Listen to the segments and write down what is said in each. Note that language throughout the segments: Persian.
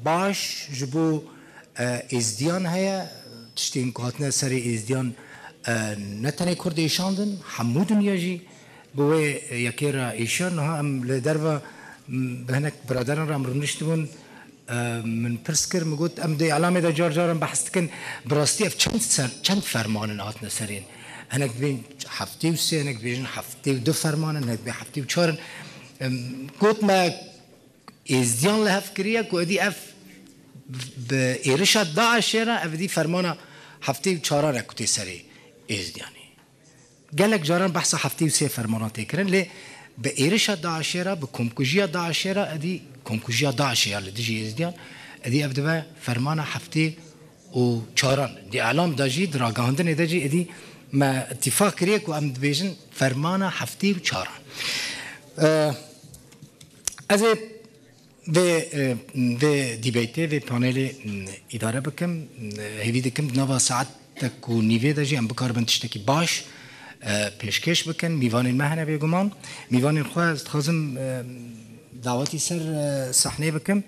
باش جبو ازدیان هیا تشتین قاتنا سری ازدیان نتنی کرد ایشاندن همو دنیا جی بوی یکی را ایشان ها ام لدروا بهنک برادران را امرونشتون من پرسکر مگوت ام دی علامه دا جار جارم بحث کن براستی اف چند فرمان آتنا سرین هنک بین هفته و سه هنک بین هفته و دو فرمان هنک بین هفته و چهارن گوت ما ازدیان لحف کریه که ادی اف به ایرشاد داعش را اف دی فرمانا هفته و چهاران رکوتی سری ازدیانی گلک جاران بحث هفته و سه فرمانات کرن لی به ایرشاد داعش را به کمکوژیا داعش را ادی کمکوژیا داعش یا لدیجی ازدیان ادی اف دبا فرمانا هفته و چهاران دی اعلام داجی دراگاهندن ادی ادی ما اتفاق کریه که ام دبیجن فرمانا هفته و چهاران از و دیبیته و پانل اداره بکم هیوی دکم نوا ساعت تک و نیوه داجی ام بکار بنتشتکی باش پیشکش بکن میوان مهنه بیگمان میوان خواه خازم دعوتی سر صحنه بکم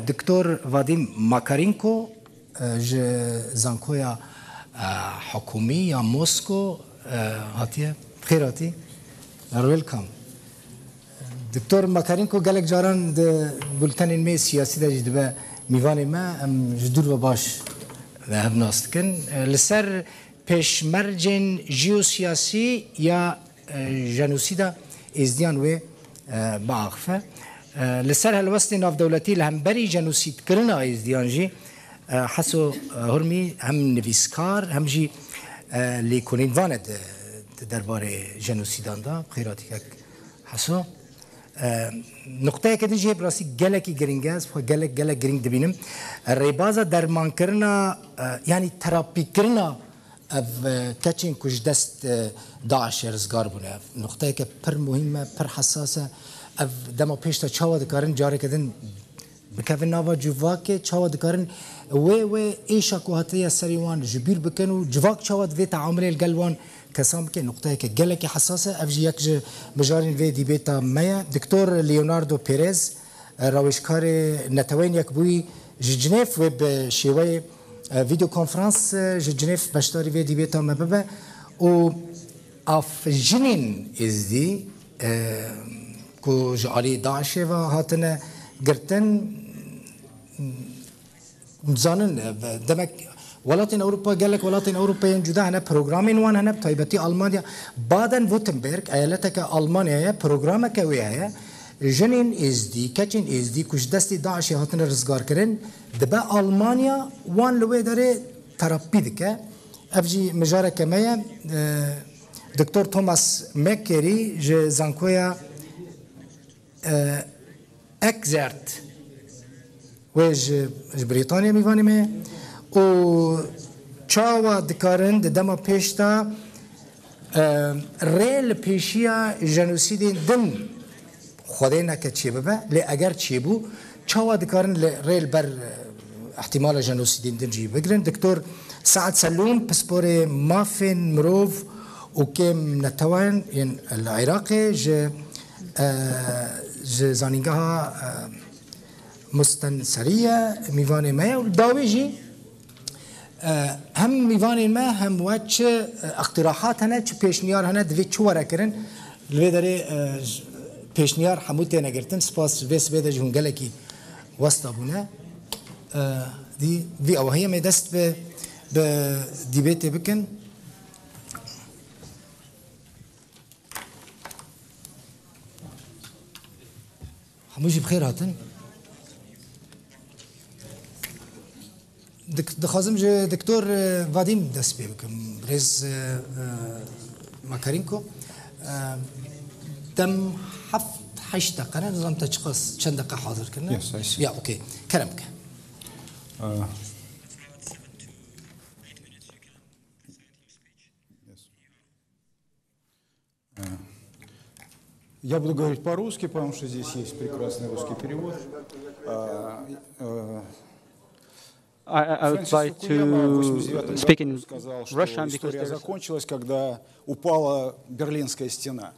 دکتور وادیم ماکارینکو زانکویا حکومی یا موسکو هاتیه بخیر هاتی ویلکام دکتور ماکارینکو گلک جاران د بولتن می سیاسی دا جدبه میوان ما ام جدور و باش هم ناست کن لسر پیشمرجن جیوسیاسی یا جنوسیدا ازدیان و باغفه لسر هلوست ناف دولتی لهمبری جنوسید کرنا ازدیان جی حسو هرمی هم نویسکار هم جی لیکونین واند درباره جنوسیدان دا خیراتی که حسو نقطه که دیجی براسی گلکی گرینگاز و گلک گرینگ دبینم ریبازا درمان کرنا یعنی تراپی کرنا اف کچین کش دست داعش رزگار بونه نقطه که پر مهمه پر حساسه اف دما پیشتا چاوا دکارن جاره کدن بکوین ناوا جواک چاوا دکارن و ایشا که هاتیه سریوان جبیر بکن و جواک چاوا دوی تعامل الگلوان کسام که نقطه که گله که حساسه افجی یک مجارین وی دیبیتا میا دکتور لیوناردو پیرز روشکار نتوین یک بوی جنیف و به شیوه ویدیو کنفرانس جنیف بشتاری وی دیبیتا مببه و اف جنین ازدی که جعالی داعشه و هاتنه گرتن مزانن دمک ولاتین اروپا گلک ولاتین اروپا جدا هنه پروگرامین وان هنه تایبتی آلمانیا بادن ووتنبرگ ایالت که آلمانیا پروگرام که ویه جنین ازدی کچین ازدی کش دستی داعش هاتن رزگار کرن دبا آلمانیا وان لوی داره تراپی دکه افجی مجاره کمه دکتر توماس مکری زانکویا اکزرت ویج بریتانیا میوانی می و چاوا دکارن دما پیشتا ریل پیشیا جنوسیدین دن خدای نکه چی ببه لی اگر چی بو چاوا دکارن ریل بر احتمال جنوسیدین دن جی بگرن دکتور سعد سلوم پسپور مافین مروف و کم نتوان این العراق زانینگاها مستنصریه میوان ما و داوی جی هم میوان ما هم وچ اقتراحات هنه چه پیشنیار هنه دوی چواره کرن لوی داره پیشنیار حموتی نگرتن سپاس ویس بیده جهنگله کی وستا بونه دی وی اوهیه می دست به دیبیتی بکن هموجی بخیر هاتن دخوازم دکتور وادیم دست پی بکم ریز ماکارینکو دم هفت 8 دقیقه نه نظام تشخیص چند دقیقه حاضر کنه یا اوکی کرم که Я буду говорить по-русски, потому что здесь есть прекрасный русский перевод. I would like to speak in Russian because история закончилась, когда упала Берлинская стена.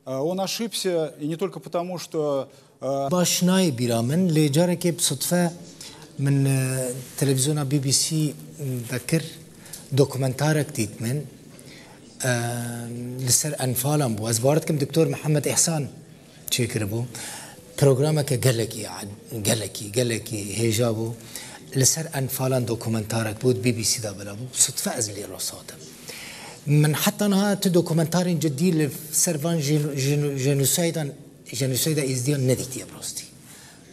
Он ошибся, и не только потому, что باش نای بیرامن لیجاره که بصدفه من تلویزیون بی بی سی بکر دوکومنتارک دید من لسر انفالم بو از بارد کم دکتور محمد احسان چه کربو پروگرامه که گلکی هیجابو لسر انفالان دوکومنتارک بود بی بی سی دا بلا بو صدفه از لی راساتم من حتی نها تو دوکومنتارین جدی لسروان جنوسایدا ازدیان ندیدی براستی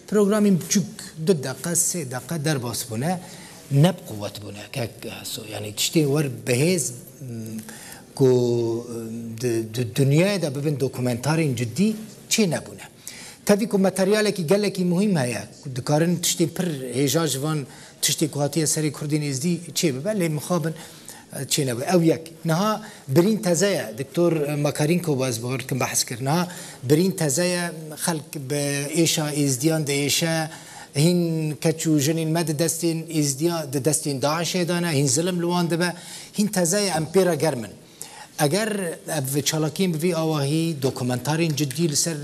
پروگرامی بچوک 2 دقیقه 3 دقیقه در باس بونه نب قوت بونه که یعنی تشتی ور بهز کو دنیای دا ببین دوکومنتارین جدی چی نبونه تبی کو متریالی که گلکی مهم هیا دکارن تشتی پر هیجاج وان تشتی کوهاتی سری کردین ازدی چی ببین مخابن چی نبود او یک نه برین تزایا دکتور ماکارینکو باز بار کم بحث کرد برین تزایا خلق به ایشا ازدیان ده ایشا هین کچو جنین مد دستین ازدیان دستین داعش دانه هین ظلم لوان دبه هین تزایا امپیرا گرمن اگر به چالاکین بی آواهی دوکومنتارین جدی لسر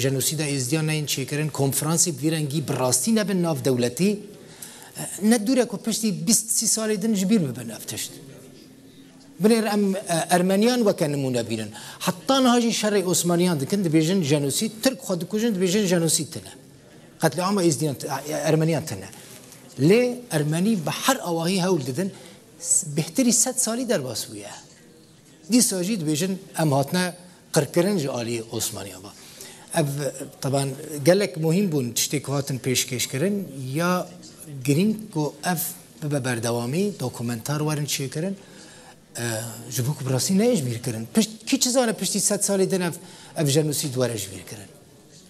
جنوسیدا ازدیان نین چی کردن کنفرانسی بیرنگی براستی نبن ناف دولتی ندوره کو پشتی 20 سال دن جبیر ببن افتشت بنير ارمنيان وكان منابين حتى هاجي شرع عثمانيان دكن دبيجن جنوسيد ترك خد كوجن دبيجن جنوسيد تنا قتل عام ازديان ارمنيان تنا ليه ارمني بحر اواهي هول ددن بهتري 7 سالي در باسويه دي ساجي دبيجن ام هاتنا قركرن جالي عثمانيان با طبعا قال لك مهم بون تشتكواتن پیشکش کرن یا گرینکو اف ببردوامی دوکومنتار ورن چی کرن جبوك براسي نايش بير كرن كي تشزانه بشتي 7 سال دنا اف جنوسيد ورج بير كرن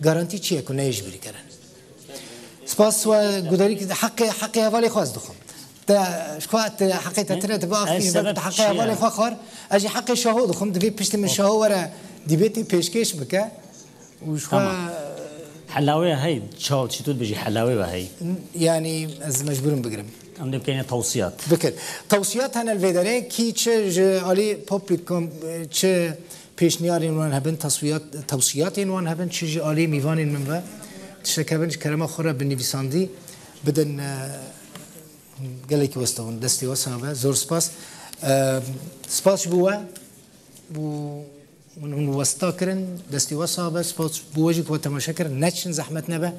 غارانتي تشي يكون نايش بير كرن سباس و غداري حقي حوالي خواز دخم تا شكوات حقي تترى تبقى في حقي حوالي خور اجي حقي شهود دخم دبي بشتي من شهو ورا ديبيتي بيشكيش بك وشكوا حلاوه هي تشاو تشتود بيجي حلاوه هي يعني از مجبورم بقرم عندي بكين توصيات بكل توصيات هنا الفيدري كي تش علي بوبليكوم تش بيشنيارين وان هبن توصياتين وان هبن تش علي ميوانين من با تشكبنج كلمه اخرى بالنيفيساندي بدن قالك وستون دستي وسابه زور سباس سباس بوا من وستاكرن دستي وسابه سباس بوجك وتمشكر نتشن زحمتنا به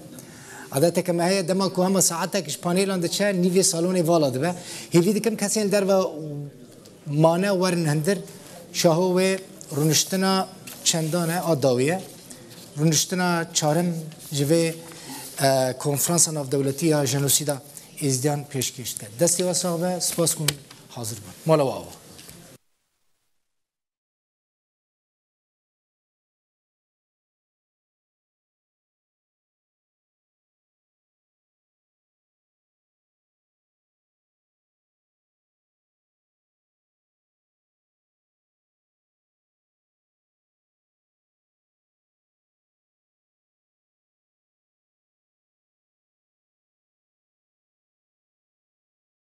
عادة كما هي دمك وهم ساعتك إسبانيول عند شان نيفي صالوني فالا دبا هي في دكم كسين دروا مانا ورن هندر شهوة رنشتنا چندانه آداویه رنشتنا چارم جوه کنفرانس ناف دولتی جنوسیدا ازدیان پیشکش کرد دستی و صاحبه سپاس کن حاضر بود مالا واو